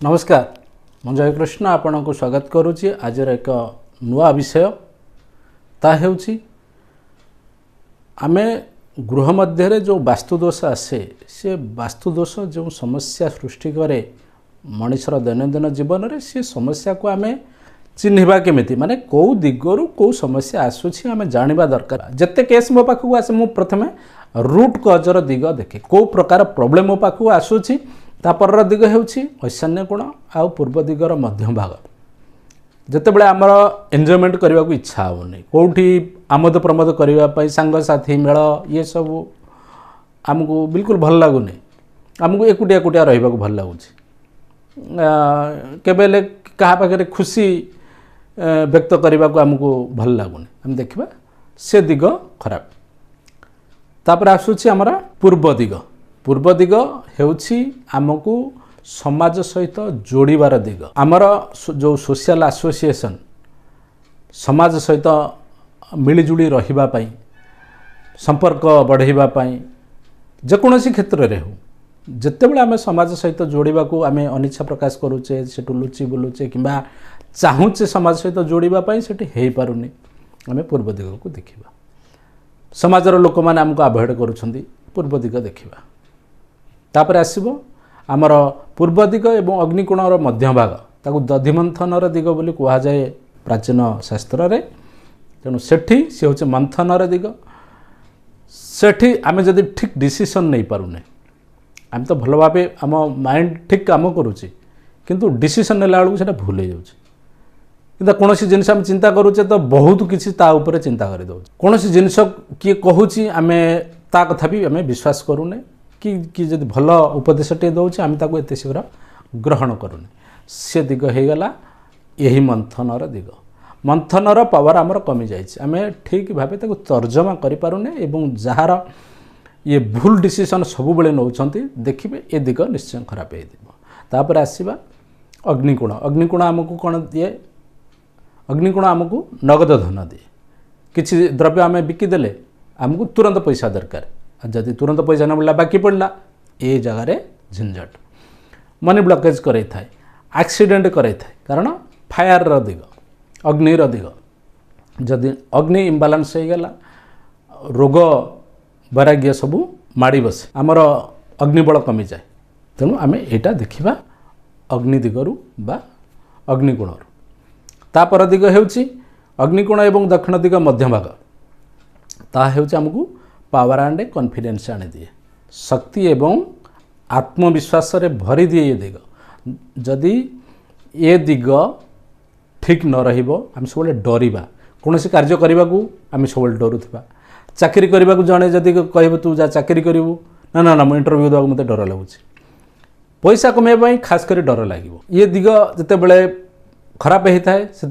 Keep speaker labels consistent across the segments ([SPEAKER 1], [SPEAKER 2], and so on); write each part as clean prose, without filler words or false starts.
[SPEAKER 1] नमस्कार मु जय कृष्ण आपण को स्वागत करुच्ची आज एक नुआ विषय ता हेउची आमे गृह मध्य जो वास्तुदोष आसे से वास्तुदोष जो समस्या सृष्टि करे मनुष्यर दैनंदिन जीवन में से समस्या को आमे चिन्हवा केमिति माने कौ दिगरु कौ समस्या आसुछि आमे जानिबा दरकार जत्ते केस मो पाखु आसे मु प्रथमे रूट कजर दिग देखे कौ प्रकार प्रॉब्लम मो पाखु आसुछि तापर दिग हेउछि ईशान्य कोण आ पूर्व दिगर मध्य भाग जते बेले आमर एन्जॉयमेंट करबा को इच्छा होनी कोठी आमोद प्रमोद करबा पई संग साथी मेल ये सब हमको बिल्कुल भल लागुनी हमको एकुटिया एकुटिया रहबा को भल लागुछि केबेले कहा पाखे खुशी व्यक्त करने को आमको भल लगुनि हम देखा से दिग खराब तापर आसूची आमर पूर्व दिग हेउछि आमको समाज सहित जोड़ीबार दिग आमर जो सोशल एसोसिएशन समाज सहित मिलजुली रहिबा पई संपर्क बढ़ाइबा पई जेकोसी क्षेत्र में हो जितेबाला आम समाज सहित जोड़वा को आम अनिच्छा प्रकाश करुचे से लुचि बुलुचे कि चाहूचे समाज सहित जोड़ापी से पारुनी आम पूर्व दिग को देखा समाजर लोक मैंने आमको आभोड करुँच पूर्व दिग देखा तापर आसब आमर पूर्व दिग एवं अग्निकोणर मध्य भाग ताकू दधिमंथनर दिग बोली कहुए प्राचीन शास्त्र रे तेणु सेठी सी हूँ मंथनर दिग सेठी आम जदि ठीक डिसीजन नहीं पारुने आम तो भल भाव आम माइंड ठीक काम करुच्ची किंतु डिसीजन नेला बेलू से भूल हो जाए कौन जिनस आम चिंता करुचे तो बहुत किसी चिंता कर दे कौन जिनस किए कहूँ आम ता कथा भी आम विश्वास करूने कि जब भल उपदेशटे दौचे आम ताको एत शीघ्र ग्रहण करूने से दिग हो गला यही मंथनर दिग मंथनर पावर आमर कमी जाइए आम ठीक भाव तर्जमा करें एवं जार ये भूल डिसीजन सब बेले नौकरी देखिए ए दिग निश्चय खराब होपर आसवा अग्निकोण आमको कौन दिए अग्निकोण आमको नगद धन दिए किसी द्रव्य आम बिकिदेले आमको तुरंत पैसा दरकार जदि तुरंत पैसा न मिलला बाकी पड़ला ए जगार झंझट मनी ब्लकेज करे एक्सीडेंट करे कारण फायर दिग अग्निर दिग जदि अग्नि इम्बालांस हो गला रोग वैराग्य सबू माड़ी बसे आमर अग्निबल कमी जाए तेणु आम यहाँ देखा अग्नि दिगरु बा अग्निकोणर तापर दिग हेउची अग्निकोण एवं दक्षिण दिग मध्य भाग ता हेउची आमको पावर एंड कॉन्फिडेंस आनी दिए शक्ति एवं आत्मविश्वास रे भरी दिए ये दिग जदि ये दिग ठीक न रहिबो आम सब डरिबा कौन कार्य करने को आम सब डरुवा चाकरी करने को जड़े जदि कह तू जा चाकरी करूँ ना ना ना मुझे इंटरव्यू देवा मत डर लगुच पैसा कमाई खास कर डर लगे ये दिग जिते बड़े खराब होता है से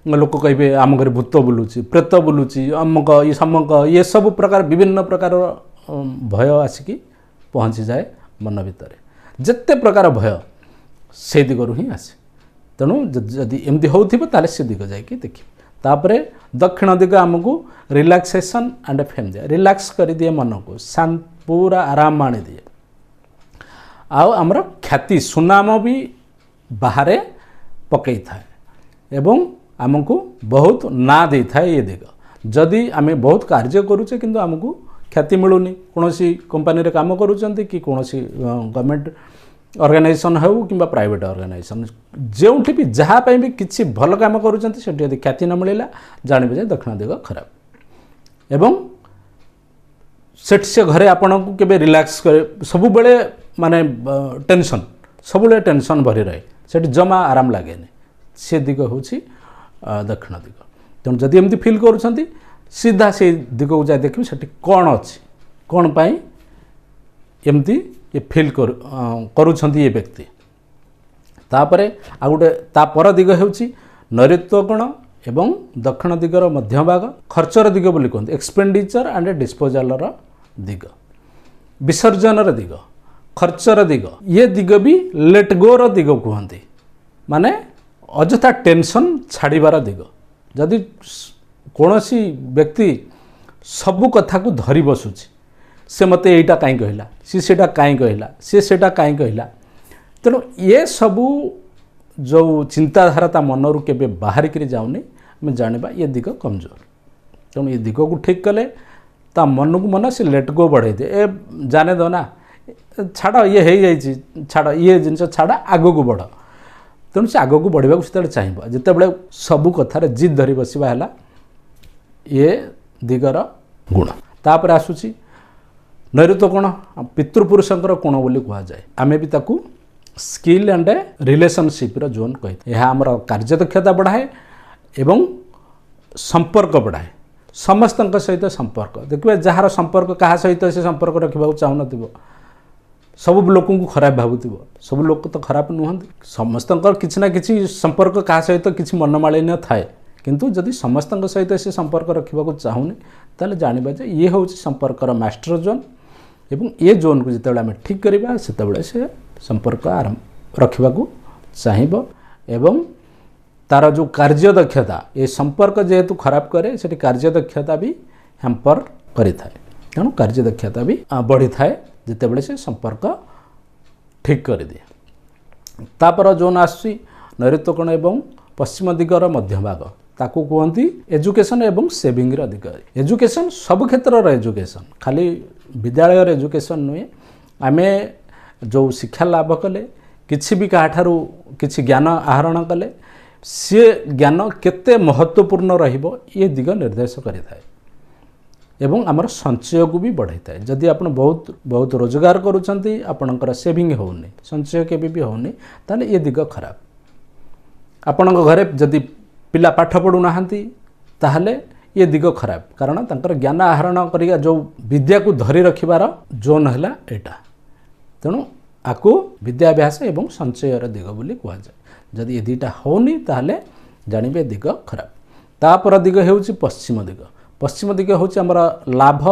[SPEAKER 1] लोक कहे आम घर भूत बुलूची प्रेत बुलूची अमक ये समक ये सब प्रकार विभिन्न प्रकार भय आसिकी पहुँची जाए मन भितर जिते प्रकार भय से दिगरु ही आसे तेणु जदि एमती होता से दिग जाकि देखिए तापर दक्षिण दिग आमको रिलैक्सेशन एंड फेम दिए रिलैक्स कर दिए मन को शांत पूरा आराम आनी दिए आमर ख्याति सुनाम भी बाहर पकई था एवं आमको बहुत ना दे था ये दिग जदि आम बहुत कार्य करुचे किंतु आमको ख्याति मिलूनी कौन सी कंपनी रे काम करुँच कि कौन सी गवर्नमेंट ऑर्गेनाइजेशन हो कि प्राइवेट ऑर्गेनाइजेशन जो भी जहाँपाई भी किसी भल काम करुँच ख्याति न मिलला जानवे जे दक्षिण दिग खराब एवं सेठ से घरे आपण को केबे रिलैक्स करे सब बेले माने टेंशन सब बेले टेंशन भरी रहे सेठ जमा आराम लगे से दिग हूँ दक्षिण दिग तेणु जदि एमती फिल करुँच सीधा से दिग को जाए देखिए सेठी कौन अच्छी कौन पाई एमती ये फिल करुँच ये व्यक्ति तापर आ गोटे तापर दिग हेउची नैऋत्य कोण एवं दक्षिण दिगर मध्य भाग खर्चर दिग बोली कहते एक्सपेंडिचर एंड डिस्पोजालर दिग विसर्जन दिग खर्चर दिग ये दिग भी लेट गोर दिग कहते माने अजथा टेंशन छाड़बार दिग जदि कौन सी व्यक्ति सबू कथा को धरी बसुची से मते एटा कहीं कहला सी सेटा कहीं कहला सी सेटा कहीं कहला तेणु ये सबू जो चिंताधारा ता मनरू के बाहर कर जाऊनी आम जाना ये दिग कमजोर। तेणु ये दिग को ठीक कले ता मन को मन से लेट गो बढ़े दे ए जाने दो ना छाड़ ये हो जाइए छाड़ ये जिन छाड़ आग को बढ़। तेणु से आग को बढ़ा से चाहिए जिते बड़े सबू कथार जिद धरी बसवा है ये दिगर गुण। तापर आसूची नैऋत्य कोण पितृपुरुषंकर कोण बोली कह जाए आम भी ताकू स्किल एंड रिलेशनशिप जोन कही यह आमर कार्यदक्षता बढ़ाए एवं संपर्क बढ़ाए समस्त सहित संपर्क देखिए जार संपर्क क्या सहित से संपर्क रखा चाहून सब लोक को खराब भावुव सब लोक तो खराब नुहति समस्त किसी ना कि संपर्क क्या सहित किसी मनमालिन्य थाए किंतु जदि समस्त सहित से संपर्क रखा चाहूनी ताले जानवा जे ये हूँ संपर्कर मास्टर जोन एवं ये जोन को जिते आम ठीक करवा से संपर्क आरंभ रखा चाहिए एवं तार जो कार्यदक्षता ये संपर्क जेहेतु खराब करे से कार्यदक्षता भी हैम्पर करें तेणु कार्यदक्षता भी बढ़ी थाए जिते बड़े से संपर्क ठीक कर दिए। तापर जोन आसी नैऋत्य कोण एवं पश्चिम दिगर मध्य भाग ताकू कहती एजुकेशन एवं सेविंग दिग। एजुकेशन सब क्षेत्र एजुकेशन खाली विद्यालय एजुकेशन नुहे आम जो शिक्षा लाभ कले किसी भी क्या किसी ज्ञान आहरण कले सी ज्ञान केते महत्वपूर्ण रहिबो ये दिग निर्देश करि थाए एवं आमर संचय को भी बढ़ाई थाए। जदि आप बहुत बहुत रोजगार करुँच आपणकर सेविंग होनी संचय केबे भी होनी ताले ये दिग खराब। आपण घरे जदि पिला पाठ पढ़ू ना ताहले ये दिग खराब कारण तांकर ज्ञान आहरण करिया जो विद्या को धरी रखिबार जोन है एटा तेणु आकु विद्याभ्यास एवं संचयर दिग बोली कह जाए। जदि ये दुईटा होनी ताहले जानिबे दिग खराब। तापर दिग हेउची पश्चिम दिग। पश्चिम दिग होची हमर लाभ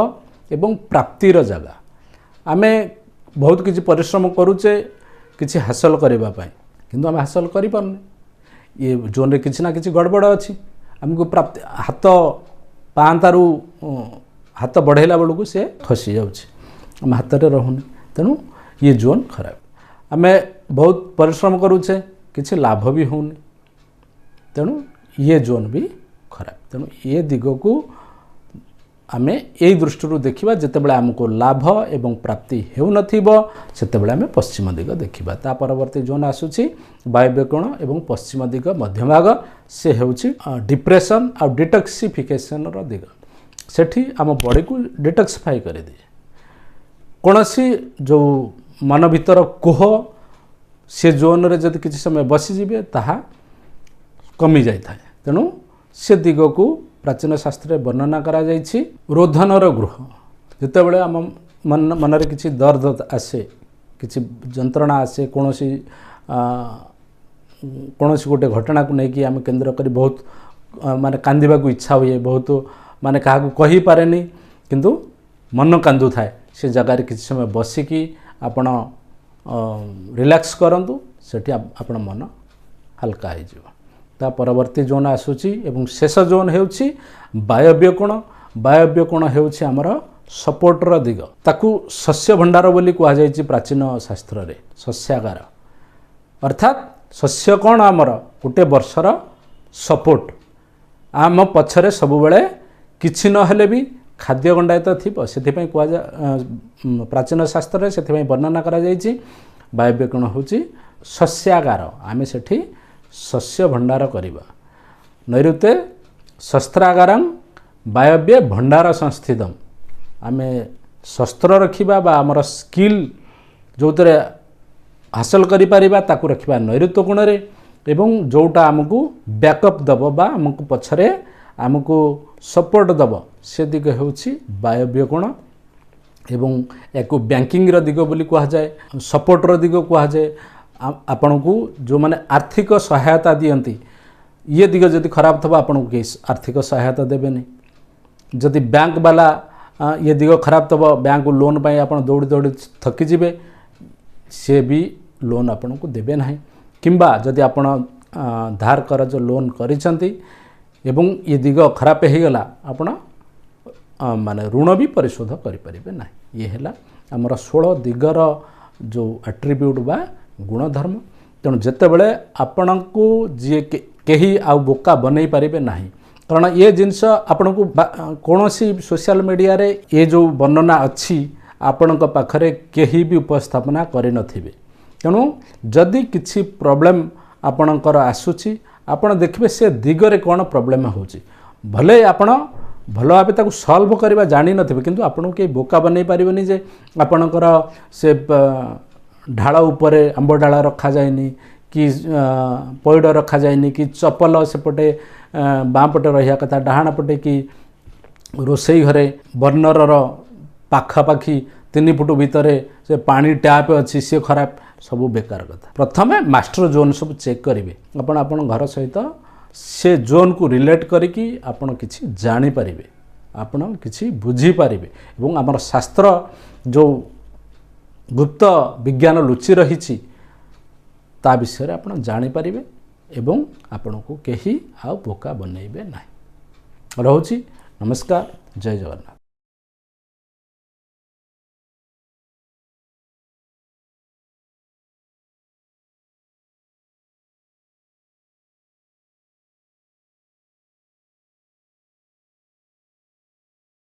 [SPEAKER 1] एवं प्राप्तिर जगह आमे बहुत किछि परिश्रम करूचे किछि हासिल करबा पाई किंतु आमे हासिल करि पारने ये जोन रे किछि ना किछि गड़बड़ अछि हमको प्राप्ति हाथ पांतारू हाथ बढ़ेला बेलू से खसी जाउछि आम हाथ रे रहुनी तेणु ये जोन खराब। आमे बहुत परिश्रम करूचे किछि लाभ भी होनी तेणु ये जोन भी खराब। तेणु ये दिग को आमे यही दृष्टि देखिबा जेतेबेले आमको लाभ एवं प्राप्ति हेउ नथिबो सेतेबेले आमे पश्चिम दिग देखिबा। ता परवर्ती जोन आसुछि वायव्य कोण एवं पश्चिम दिग मध्यभाग से हेउछि डिप्रेशन आ डिटॉक्सिफिकेशन रो दिग। सेठी आम बॉडी को डिटॉक्सिफाई कर दिए कोनोसी जो मन भीतर कोह से जोन रे जदि किछि समय बसी जिबे ताहा कमी जाय थाए तेणु से दिग को प्राचीन शास्त्र वर्णना करा जायछि रोधनर गृह। जितेबले आम मन रे किछि दर्द आसे किछि जंत्रणा आसे कोनोसी गोटे घटना को लेकिन आम केन्द्र करी बहुत माने कांदिबा को इच्छा हुए बहुत माने क्या कही पारेनी किंतु मन कांदु थाए से जगार किछि समय बसिकी आपण रिलैक्स करंतु सेठी आपण मन हल्का हो जाए। ता परवर्ती जोन आसूची एवं शेष जोन हेउछि वायव्य कोण। वायव्य कोण हेउछि हमर सपोर्टर दिग ताकू शस्य भंडार बोली कह जायछि प्राचीन शास्त्र रे शस्यागार अर्थात शस्य कोण हमर गोटे वर्षर सपोर्ट आम पछरे सब बेले किछि न हेले भी खाद्य गंडाय तो थिबो सेथिपई कह जा प्राचीन शास्त्र रे सेथिपई वर्णना करा जायछि वायव्य कोण होछि शस्यागार आमे सेठी शस्य भंडार करिबा। नैऋत्य शस्त्रागारं वायव्य भंडार संस्थितम आमे शस्त्र रखिबा बा हमर स्किल जोतरे हासिल करि परिबा ताकू रखिबा नैऋत्य कोण रे एवं जोटा हमकू बैकअप दबो बा हमकू पछरे हमकू सपोर्ट दबो से दिग हेउछि वायव्य कोण एवं एको बैंकिंग रो दिग बोली कह जाए सपोर्ट रो दिग कह जाए। आपण को जो माने आर्थिक सहायता दियंती ये दिग जदि खराब थबा आपण को आर्थिक सहायता देबे नहीं। जदि बैंक वाला ये दिग खराब थबा बैंक लोन पाई आपण दौड़ी दौड़ी थकी जिबे से भी लोन आपण को देबे नहीं। किंबा जदि आपण धार कर्ज लोन करिसंती एवं ये दिग खराब हे गला आपण माने ऋण भी परिशोध करि परिबे नहीं। ये हैला हमर 16 दिगर जो एट्रिब्यूट बा गुणधर्म तेणु जितेबले आपण को जी कहीं आउ बोका बनई पारे ना कारण ये जिनस आपण को कौन सी सोशल मीडिया रे ये जो वर्णना अच्छी आपण पाखरे कहीं भी उपस्थापना कर नथिबे तेणु जदि किछि प्रॉब्लम आपणकर आसुची आपण देखिबे से दिगरे कौन प्रॉब्लम होची भले आपण भल भाव ताकू सॉल्व करवा जानी नथिबे किंतु आपण के बोका बनई पारिबेनी जे आपणकर से ढाल उपरे आंब डाल रखा जाएनी कि पैड रखा जाएनी कि चपल सेपटे बाँ पटे रहा कथा डाहाण पटे कि रोसई घरे बर्नर पाखापाखि 3 फुट भितर से पानी टैप अच्छी सी खराब सब बेकार कथा प्रथमे मास्टर जोन सब चेक करेंगे आपण घर सहित से जोन को रिलेट करिकी आपण किछि जानि पारिबे आपण किछि बुझी पारिबे एवं हमर शास्त्र जो गुप्त विज्ञान लुचि रही ता विषय आपण जानि पारिबे एवं आपण को केही आ बोका बनैबे नाही। रहूची नमस्कार, जय जगन्नाथ।